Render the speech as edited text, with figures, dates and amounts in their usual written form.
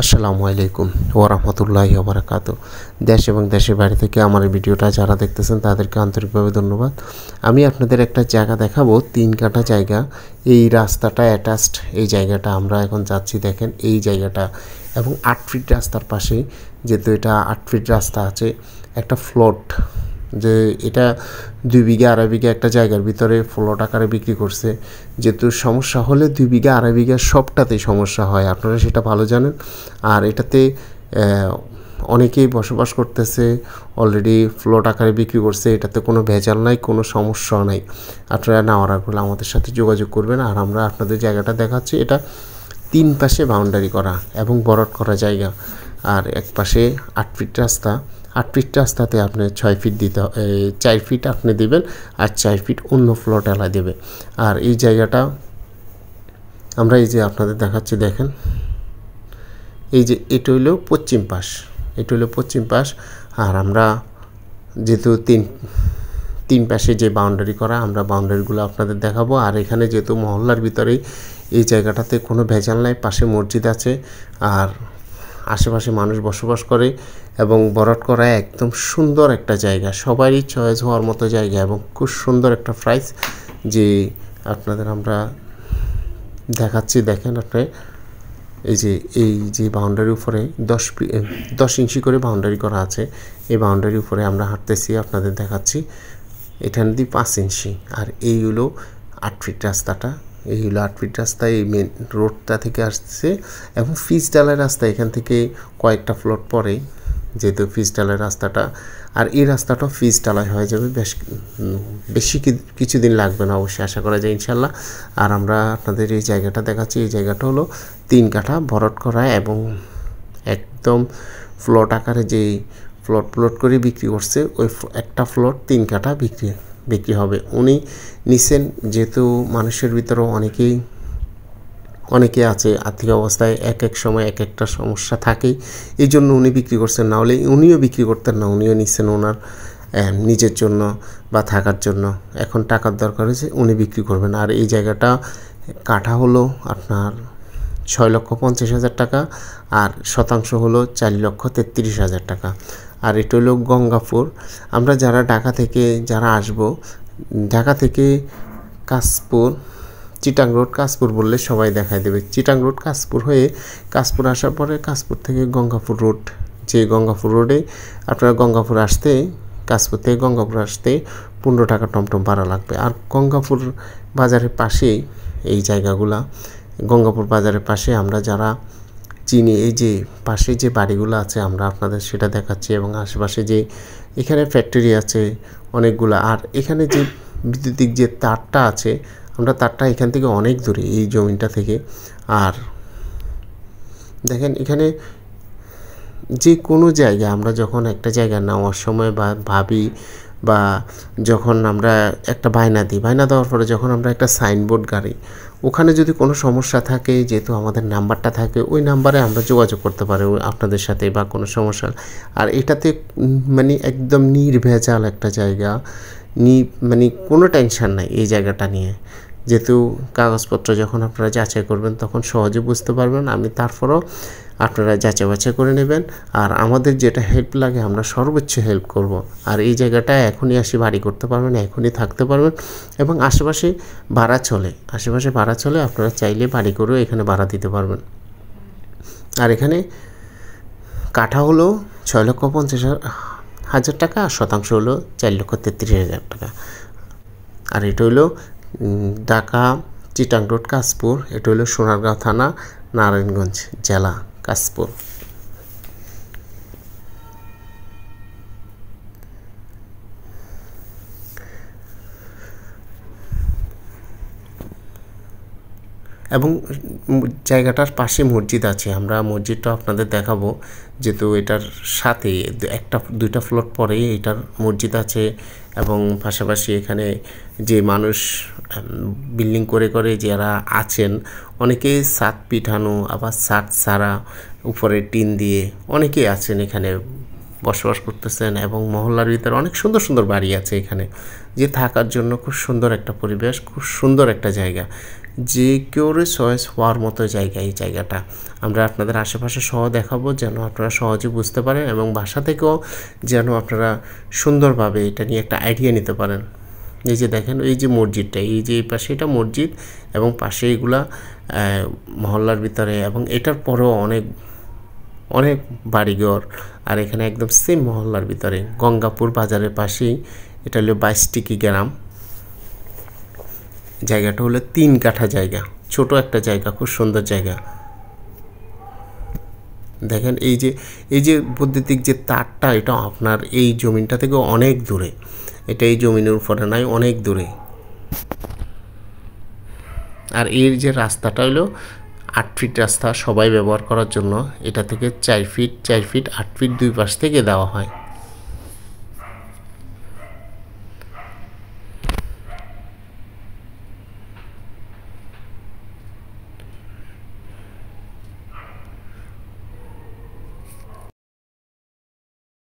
আসসালামু আলাইকুম ওয়া রাহমাতুল্লাহি ওয়া বারাকাতুহু। দেশ এবং দেশের বাইরে থেকে আমার এই ভিডিওটা যারা দেখতেছেন তাদেরকে আন্তরিকভাবে ধন্যবাদ। আমি আপনাদের একটা জায়গা দেখাবো, 3 কাঠা জায়গা। এই রাস্তাটা অ্যাটাচড, এই জায়গাটা আমরা এখন যাচ্ছি। দেখেন এই জায়গাটা, এবং 8 ফিট রাস্তার পাশে, যেহেতু এটা 8 ফিট রাস্তা আছে, একটা ফ্লট, যে এটা 2 বিঘা 2.5 বিঘা একটা জায়গার ভিতরে ফ্লট আকারে বিক্রি করছে। যেহেতু সমস্যা হলে 2 বিঘা 2.5 বিঘা সবটাতেই সমস্যা হয়, আপনারা সেটা ভালো জানেন। আর এটাতে অনেকেই বসবাস করতেছে, অলরেডি ফ্লট আকারে বিক্রি করছে। এটাতে কোনো ভেজাল নাই, কোনো সমস্যা নাই। আপনারা নেওয়ার আগে আমাদের সাথে যোগাযোগ করবেন। আর আমরা আপনাদের জায়গাটা দেখাচ্ছি। এটা 3 পাশে বাউন্ডারি করা এবং বরট করা জায়গা। আর এক পাশে 8 ফিট রাস্তা। 8 ফিট রাস্তাতে আপনি 6 ফিট দিতে, 4 ফিট আপনি দেবেন, আর 4 ফিট অন্য ফ্লট এলা দেবে। আর এই জায়গাটা আমরা এই যে আপনাদের দেখাচ্ছি, দেখেন এই যে এটা হইল পশ্চিম পাশ, এটা হইল পশ্চিম পাশ। আর আমরা যেহেতু তিন পাশে যে বাউন্ডারি করা, আমরা বাউন্ডারিগুলো আপনাদের দেখাবো। আর এখানে যেহেতু মহল্লার ভিতরেই এই জায়গাটাতে কোনো ভেজাল নাই, পাশে মসজিদ আছে, আর আশেপাশে মানুষ বসবাস করে, এবং বরট করা একদম সুন্দর একটা জায়গা, সবারই চয়েস হওয়ার মতো জায়গা, এবং খুব সুন্দর একটা প্রাইস যে আপনাদের আমরা দেখাচ্ছি। দেখেন আপনি এই যে বাউন্ডারির উপরে 10 ইঞ্চি করে বাউন্ডারি করা আছে। এই বাউন্ডারির উপরে আমরা হাঁটতেছি, আপনাদের দেখাচ্ছি। এখান দিয়ে 5 ইঞ্চি। আর এই হলো 8 ফিট রাস্তাটা, এই হলো 8 ফিট রাস্তা। এই মেন রোডটা থেকে আসছে, এবং ফিস ডালের রাস্তা এখান থেকে কয়েকটা ফ্লট পরে, যেহেতু ফিস ডালের রাস্তাটা। আর এই রাস্তাটা ফিস ডালাই হয়ে যাবে, বেশি কিছুদিন লাগবে না অবশ্যই, আশা করা যায় ইনশাল্লাহ। আর আমরা আপনাদের এই জায়গাটা দেখাচ্ছি। এই জায়গাটা হলো 3 কাঠা ভরট করা, এবং একদম ফ্লট আকারে যেই প্লট করে বিক্রি করছে, ওই একটা ফ্লট 3 কাঠা বিক্রি হবে। উনি নিছেন, যেহেতু মানুষের ভিতরেও অনেকে আছে আর্থিক অবস্থায় এক সময় একটা সমস্যা থাকেই, এই জন্য উনি বিক্রি করছেন। না হলে উনিও বিক্রি করতেন না, উনিও নিচ্ছেন ওনার নিজের জন্য বা থাকার জন্য। এখন টাকার দরকার হয়েছে, উনি বিক্রি করবেন। আর এই জায়গাটা কাঠা হলো আপনার 6,50,000 টাকা, আর শতাংশ হলো 4,33,000 টাকা। আর এটা হলো গঙ্গাপুর। আমরা যারা ঢাকা থেকে আসবো, ঢাকা থেকে কাশপুর, চিটাং রোড কাশপুর বললে সবাই দেখায় দেবে। চিটাং রোড কাশপুর হয়ে কাশপুর আসার পরে কাশপুর থেকে গঙ্গাপুর রোড, যে গঙ্গাপুর রোডে আপনারা গঙ্গাপুর আসতে, কাশপুর থেকে গঙ্গাপুর আসতে 15 টাকা টমটম ভাড়া লাগবে। আর গঙ্গাপুর বাজারের পাশেই এই জায়গাগুলা, গঙ্গাপুর বাজারের পাশে আমরা যারা চিনি, এই যে পাশে যে বাড়িগুলো আছে আমরা আপনাদের সেটা দেখাচ্ছি। এবং আশেপাশে যে এখানে ফ্যাক্টরি আছে অনেকগুলো। আর এখানে যে বিদ্যুতিক যে তারটা আছে, আমরা তারটা এখান থেকে অনেক দূরে, এই জমিটা থেকে। আর দেখেন এখানে যে কোনো জায়গা, আমরা যখন একটা জায়গা নেওয়ার সময় বা ভাবি, বা যখন আমরা একটা বায়না দিই, বায়না দেওয়ার পরে যখন আমরা একটা সাইনবোর্ড গাড়ি, ওখানে যদি কোনো সমস্যা থাকে, যেহেতু আমাদের নাম্বারটা থাকে, ওই নাম্বারে আমরা যোগাযোগ করতে পারি আপনাদের সাথে, বা কোনো সমস্যা। আর এটাতে মানে একদম নির্ভেজাল একটা জায়গা, মানে কোনো টেনশন নাই এই জায়গাটা নিয়ে। যেহেতু কাগজপত্র যখন আপনারা যাচাই করবেন তখন সহজে বুঝতে পারবেন। আমি তারপরও আপনারা যাচাই বাছাই করে নেবেন। আর আমাদের যেটা হেল্প লাগে আমরা সর্বোচ্চ হেল্প করব। আর এই জায়গাটা এখনই আসি বাড়ি করতে পারবেন, এখনই থাকতে পারবেন, এবং আশেপাশে ভাড়া চলে, আপনারা চাইলে বাড়ি করেও এখানে ভাড়া দিতে পারবেন। আর এখানে কাঠা হলো 6,50,000 টাকা, আর শতাংশ হলো 4,33,000 টাকা। আর এটা হলো ঢাকা চিটাং রোড কাশপুর, এটা হলো সোনারগাঁও থানা, নারায়ণগঞ্জ জেলা, কাশপুর। এবং জায়গাটার পাশে মসজিদ আছে, আমরা মসজিদটা আপনাদের দেখাবো। যেহেতু এটার সাথে 1-2টা ফ্লোর পরে এটার মসজিদ আছে, এবং পাশাপাশি এখানে যে মানুষ বিল্ডিং করে যারা আছেন, অনেকে ছাদ পিঠানো, আবার ছাদ ছাড়া উপরে টিন দিয়ে অনেকেই আছেন এখানে বসবাস করতেছেন। এবং মহল্লার ভিতরে অনেক সুন্দর সুন্দর বাড়ি আছে এখানে, যে থাকার জন্য খুব সুন্দর একটা পরিবেশ, খুব সুন্দর একটা জায়গা। যে কেউরে চয়েস হওয়ার মতো জায়গা। এই জায়গাটা আমরা আপনাদের আশেপাশে সহ দেখাবো যেন আপনারা সহজে বুঝতে পারেন এবং বাসা থেকেও যেন আপনারা সুন্দরভাবে এটা নিয়ে একটা আইডিয়া নিতে পারেন। এই যে দেখেন এই যে মসজিদটা, এই যে এই পাশে এটা মসজিদ এবং পাশে এগুলা মহল্লার ভিতরে, এবং এটার পরেও অনেক বাড়িঘর। আর এখানে একদম সেম মহল্লার ভিতরে গঙ্গাপুর বাজারের পাশেই এটা হলো 22 টিকি গ্রাম। জায়গাটা হলো 3 কাঠা জায়গা, ছোট একটা জায়গা, খুব সুন্দর জায়গা। দেখেন এই যে বৈদ্যুতিক যে তারটা, এটা আপনার এই জমিনটা থেকে অনেক দূরে, এটা এই জমিনের উপরে নাই, অনেক দূরে। আর এর যে রাস্তাটা হলো 8 ফিট রাস্তা সবাই ব্যবহার করার জন্য। এটা থেকে 4 ফিট 8 ফিট 2 পাশ থেকে দেওয়া হয়।